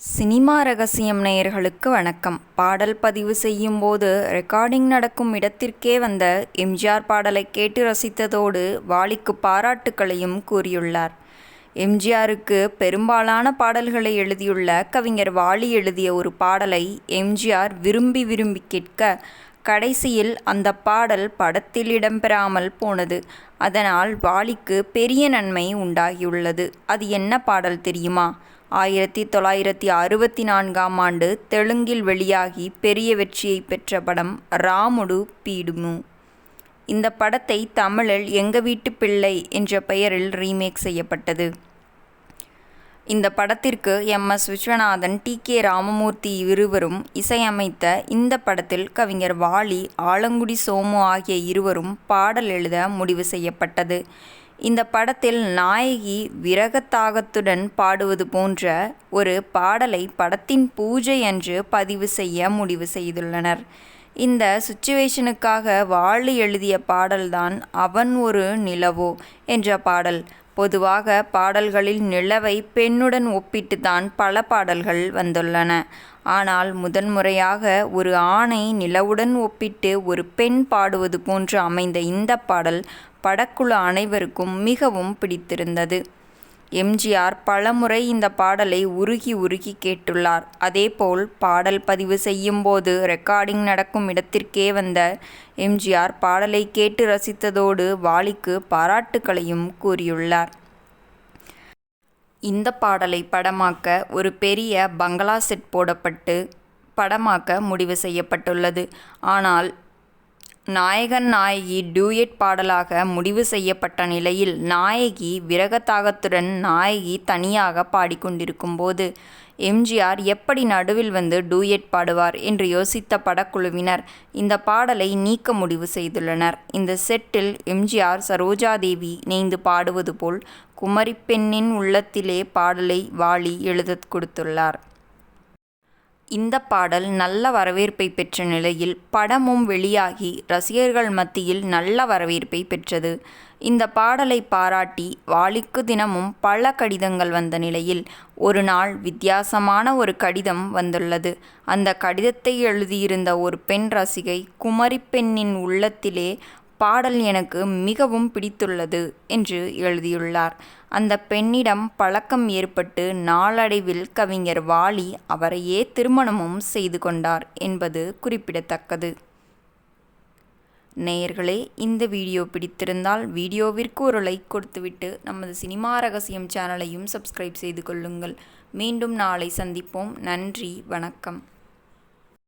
Cinema ரகசியம் நேயர்களுக்கு வணக்கம். பாடல் பதிவு செய்யும் போது ரெக்கார்டிங் நடக்கும் இடத்திற்கே வந்த எம்ஜிஆர் பாடலை கேட்டு ரசித்ததோடு வாலிக்கு பாராட்டுக்களையும் கூறியுள்ளார். எம்ஜிஆருக்கு பெரும்பாலான பாடல்களை எழுதியுள்ள கவிஞர் வாலி எழுதிய ஒரு பாடலை எம்ஜிஆர் விரும்பி விரும்பி கேட்க கடைசியில் அந்த பாடல் படத்தில் இடம்பெறாமல் போனது. அதனால் வாலிக்கு பெரிய நன்மை உண்டாகியுள்ளது. அது என்ன பாடல் தெரியுமா? 1964ஆம் ஆண்டு தெலுங்கில் வெளியாகி பெரிய வெற்றியை பெற்ற படம் ராமுடு பீடுமு. இந்த படத்தை தமிழில் எங்க வீட்டு பிள்ளை என்ற பெயரில் ரீமேக் செய்யப்பட்டது. இந்த படத்திற்கு எம்.எஸ். விஸ்வநாதன், டி.கே. ராமமூர்த்தி இருவரும் இசையமைத்த இந்த படத்தில் கவிஞர் வாலி, ஆலங்குடி சோமு ஆகிய இருவரும் பாடல் எழுத முடிவு செய்யப்பட்டது. இந்த படத்தில் நாயகி விரகதாகத்துடன் பாடுவது போன்ற ஒரு பாடலை படத்தின் பூஜை அன்று பதிவு செய்ய முடிவு செய்துள்ளனர். இந்த சுச்சுவேஷனுக்காக வாலி எழுதிய பாடல்தான் அவன் ஒரு நிலவோ என்ற பாடல். பொதுவாக பாடல்களில் நிலவை பெண்ணுடன் ஒப்பிட்டு தான் பல பாடல்கள் வந்துள்ளன. ஆனால் முதன்முறையாக ஒரு ஆணை நிலவுடன் ஒப்பிட்டு ஒரு பெண் பாடுவது போன்று அமைந்த இந்த பாடல் படக்குழு அனைவருக்கும் மிகவும் பிடித்திருந்தது. எம்ஜிஆர் பலமுறை இந்த பாடலை உருகி உருகி கேட்டுள்ளார். அதேபோல் பாடல் பதிவு செய்யும் போது ரெக்கார்டிங் நடக்கும் இடத்திற்கே வந்த எம்ஜிஆர் பாடலை கேட்டு ரசித்ததோடு வாலிக்கு பாராட்டுக்களையும் கூறியுள்ளார். இந்த பாடலை படமாக்க ஒரு பெரிய பங்களா செட் போடப்பட்டு படமாக்க முடிவு செய்யப்பட்டுள்ளது. ஆனால் நாயகன் நாயகி டூயட் பாடலாக முடிவு செய்யப்பட்ட நிலையில் நாயகி விரகதாகத்துடன் நாயகி தனியாக பாடிக்கொண்டிருக்கும் போது எம்ஜிஆர் எப்படி நடுவில் வந்து டூயட் பாடுவார் என்று யோசித்த படக்குழுவினர் இந்த பாடலை நீக்க முடிவு செய்துள்ளனர். இந்த செட்டில் எம்ஜிஆர் சரோஜாதேவி இணைந்து பாடுவது போல் குமரிப்பெண்ணின் உள்ளத்திலே பாடலை வாலி எழுதக் கொடுத்துள்ளார். இந்த பாடல் நல்ல வரவேற்பை பெற்ற நிலையில் படமும் வெளியாகி ரசிகர்கள் மத்தியில் நல்ல வரவேற்பை பெற்றது. இந்த பாடலை பாராட்டி வாலிக்கு தினமும் பல கடிதங்கள் வந்த நிலையில் ஒரு நாள் வித்தியாசமான ஒரு கடிதம் வந்துள்ளது. அந்த கடிதத்தை எழுதியிருந்த ஒரு பெண் ரசிகை, குமரிப்பெண்ணின் உள்ளத்திலே பாடல் எனக்கு மிகவும் பிடித்துள்ளது என்று எழுதியுள்ளார். அந்த பெண்ணிடம் பழக்கம் ஏற்பட்டு நாளடைவில் கவிஞர் வாலி அவரையே திருமணமும் செய்து கொண்டார் என்பது குறிப்பிடத்தக்கது. நேயர்களே, இந்த வீடியோ பிடித்திருந்தால் வீடியோவிற்கு ஒரு லைக் கொடுத்துவிட்டு நமது சினிமா ரகசியம் சேனலையும் சப்ஸ்கிரைப் செய்து கொள்ளுங்கள். மீண்டும் நாளை சந்திப்போம். நன்றி, வணக்கம்.